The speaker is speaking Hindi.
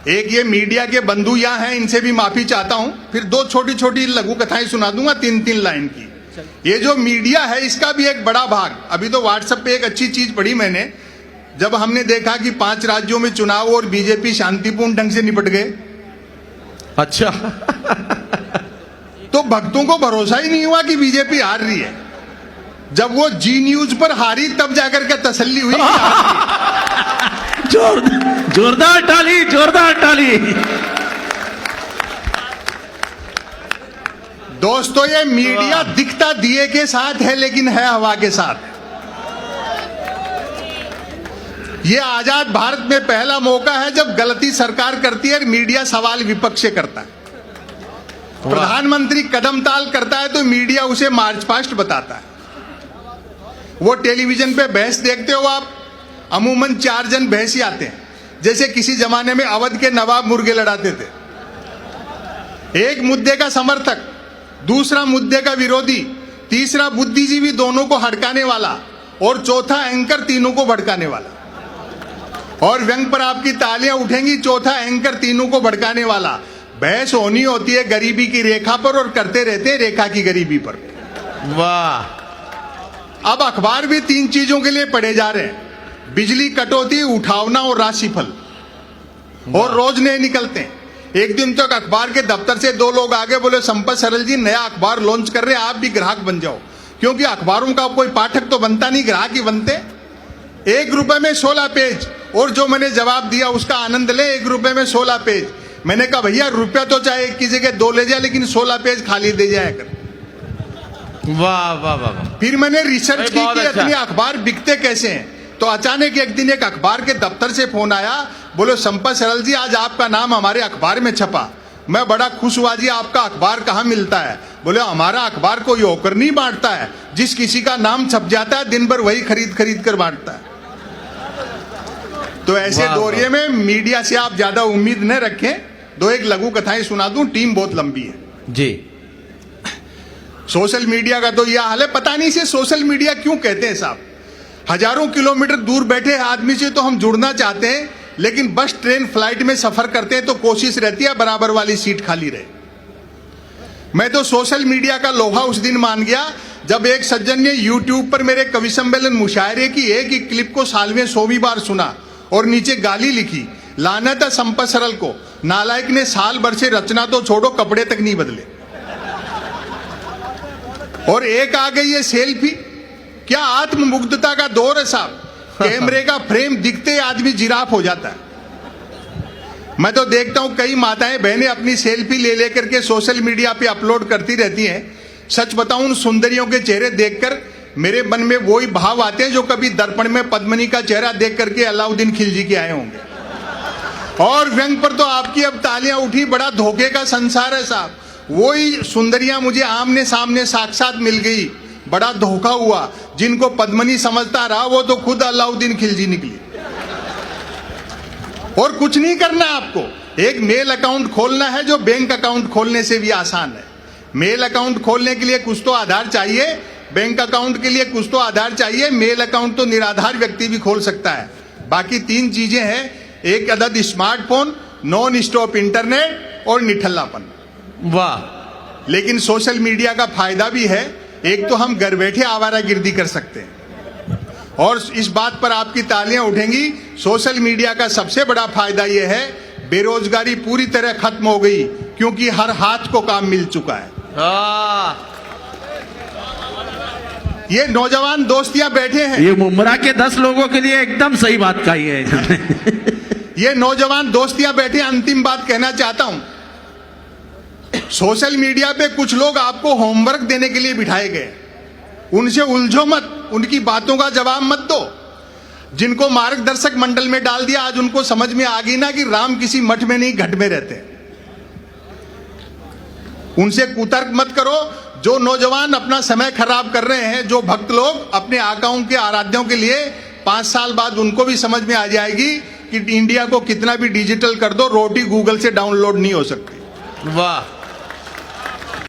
एक ये मीडिया के बंधु यहाँ हैं, इनसे भी माफी चाहता हूं। फिर दो छोटी छोटी लघु कथाएं सुना दूंगा 3-3 लाइन की। ये जो मीडिया है इसका भी एक बड़ा भाग, अभी तो व्हाट्सएप पे एक अच्छी चीज पढ़ी मैंने, जब हमने देखा कि 5 राज्यों में चुनाव और बीजेपी शांतिपूर्ण ढंग से निपट गए। अच्छा। तो भक्तों को भरोसा ही नहीं हुआ कि बीजेपी हार रही है। जब वो जी न्यूज पर हारी तब जाकर के तसल्ली हुई कि हार रही। जोरदार ताली, जोरदार ताली। दोस्तों ये मीडिया दिखता दिए के साथ है लेकिन है हवा के साथ। ये आजाद भारत में पहला मौका है जब गलती सरकार करती है, मीडिया सवाल विपक्ष से करता है। प्रधानमंत्री कदम ताल करता है तो मीडिया उसे मार्च पास्ट बताता है। वो टेलीविजन पे बहस देखते हो आप, अमूमन 4 जन बहसी आते हैं, जैसे किसी जमाने में अवध के नवाब मुर्गे लड़ाते थे। एक मुद्दे का समर्थक, दूसरा मुद्दे का विरोधी, तीसरा बुद्धिजीवी दोनों को हड़काने वाला और चौथा एंकर तीनों को भड़काने वाला। और व्यंग पर आपकी तालियां उठेंगी, चौथा एंकर तीनों को भड़काने वाला। बहस होनी होती है गरीबी की रेखा पर और करते रहते हैं रेखा की गरीबी पर। वाह। अब अखबार भी 3 चीजों के लिए पढ़े जा रहे हैं, बिजली कटौती, उठावना और राशिफल, और रोज नए निकलते हैं। एक दिन तक अखबार के दफ्तर से 2 लोग आगे बोले, संपत सरल जी नया अखबार लॉन्च कर रहे हैं, आप भी ग्राहक बन जाओ। क्योंकि अखबारों का कोई पाठक तो बनता नहीं, ग्राहक ही बनते। 1 रुपए में 16 पेज, और जो मैंने जवाब दिया उसका आनंद ले। 1 रुपए में 16 पेज। मैंने कहा भैया रुपया तो चाहे एक की जगह 2 ले जाए, लेकिन 16 पेज खाली दे जाए कर। वाह वाह वाह। फिर मैंने रिसर्च की कि अच्छा। इतने अखबार बिकते कैसे हैं। तो अचानक एक दिन एक अखबार के दफ्तर से फोन आया, बोलो संपत सरल जी आज आपका नाम हमारे अखबार में छपा। मैं बड़ा खुश हुआ, जी आपका अखबार कहाँ मिलता है? बोले हमारा अखबार कोई होकर नहीं बांटता है, जिस किसी का नाम छप जाता है दिन भर वही खरीद खरीद कर बांटता है। तो ऐसे दौरे में मीडिया से आप ज्यादा उम्मीद न रखें। 2-1 लघु कथाएं सुना दूं, टीम बहुत लंबी है जी। सोशल मीडिया का तो यह हाल है, पता नहीं इसे सोशल मीडिया क्यों कहते हैं साहब। हजारों किलोमीटर दूर बैठे आदमी से तो हम जुड़ना चाहते हैं, लेकिन बस ट्रेन फ्लाइट में सफर करते हैं तो कोशिश रहती है बराबर वाली सीट खाली रहे। मैं तो सोशल मीडिया का लोहा उस दिन मान गया जब एक सज्जन ने यूट्यूब पर मेरे कवि सम्मेलन मुशायरे की एक ही क्लिप को सालवें 100वीं बार सुना और नीचे गाली लिखी, लानत है संपत सरल को, नालायक ने साल भर से रचना तो छोड़ो कपड़े तक नहीं बदले। और एक आ गई है सेल्फी। क्या आत्ममुग्धता का दौर है साहब। कैमरे का फ्रेम दिखते ही आदमी जिराफ हो जाता है। मैं तो देखता हूं कई माताएं बहनें अपनी सेल्फी ले लेकर के सोशल मीडिया पे अपलोड करती रहती हैं। सच बताऊं उन सुंदरियों के चेहरे देखकर मेरे मन में वही भाव आते हैं जो कभी दर्पण में पद्मिनी का चेहरा देख करके अलाउद्दीन खिलजी के आए होंगे। और व्यंग पर तो आपकी अब तालियां उठी, बड़ा धोखे का संसार है साहब। वही सुंदरियां मुझे आमने सामने साक्षात मिल गई, बड़ा धोखा हुआ। जिनको पद्मिनी समझता रहा वो तो खुद अलाउद्दीन खिलजी निकली। और कुछ नहीं करना आपको, एक मेल अकाउंट खोलना है जो बैंक अकाउंट खोलने से भी आसान है। मेल अकाउंट खोलने के लिए कुछ तो आधार चाहिए, बैंक अकाउंट के लिए कुछ तो आधार चाहिए। मेल अकाउंट तो निराधार व्यक्ति भी खोल सकता है। बाकी 3 चीजें हैं, एक अदद स्मार्टफोन, नॉन स्टॉप इंटरनेट और निठल्लापन। वाह। लेकिन सोशल मीडिया का फायदा भी है। एक तो हम घर बैठे आवारागर्दी कर सकते हैं, और इस बात पर आपकी तालियां उठेंगी। सोशल मीडिया का सबसे बड़ा फायदा यह है, बेरोजगारी पूरी तरह खत्म हो गई, क्योंकि हर हाथ को काम मिल चुका है। ये नौजवान दोस्तियां बैठे हैं, ये मुमरा के 10 लोगों के लिए एकदम सही बात कही है। ये नौजवान दोस्तियां बैठे। अंतिम बात कहना चाहता हूं, सोशल मीडिया पे कुछ लोग आपको होमवर्क देने के लिए बिठाए गए। उनसे उलझो मत, उनकी बातों का जवाब मत दो। जिनको मार्गदर्शक मंडल में डाल दिया, आज उनको समझ में आ गई ना कि राम किसी मठ में नहीं घट में रहते। उनसे कुतर्क मत करो। जो नौजवान अपना समय खराब कर रहे हैं, जो भक्त लोग अपने आकाओं के आराध्यों के लिए, 5 साल बाद उनको भी समझ में आ जाएगी कि इंडिया को कितना भी डिजिटल कर दो, रोटी गूगल से डाउनलोड नहीं हो सकती। वाह।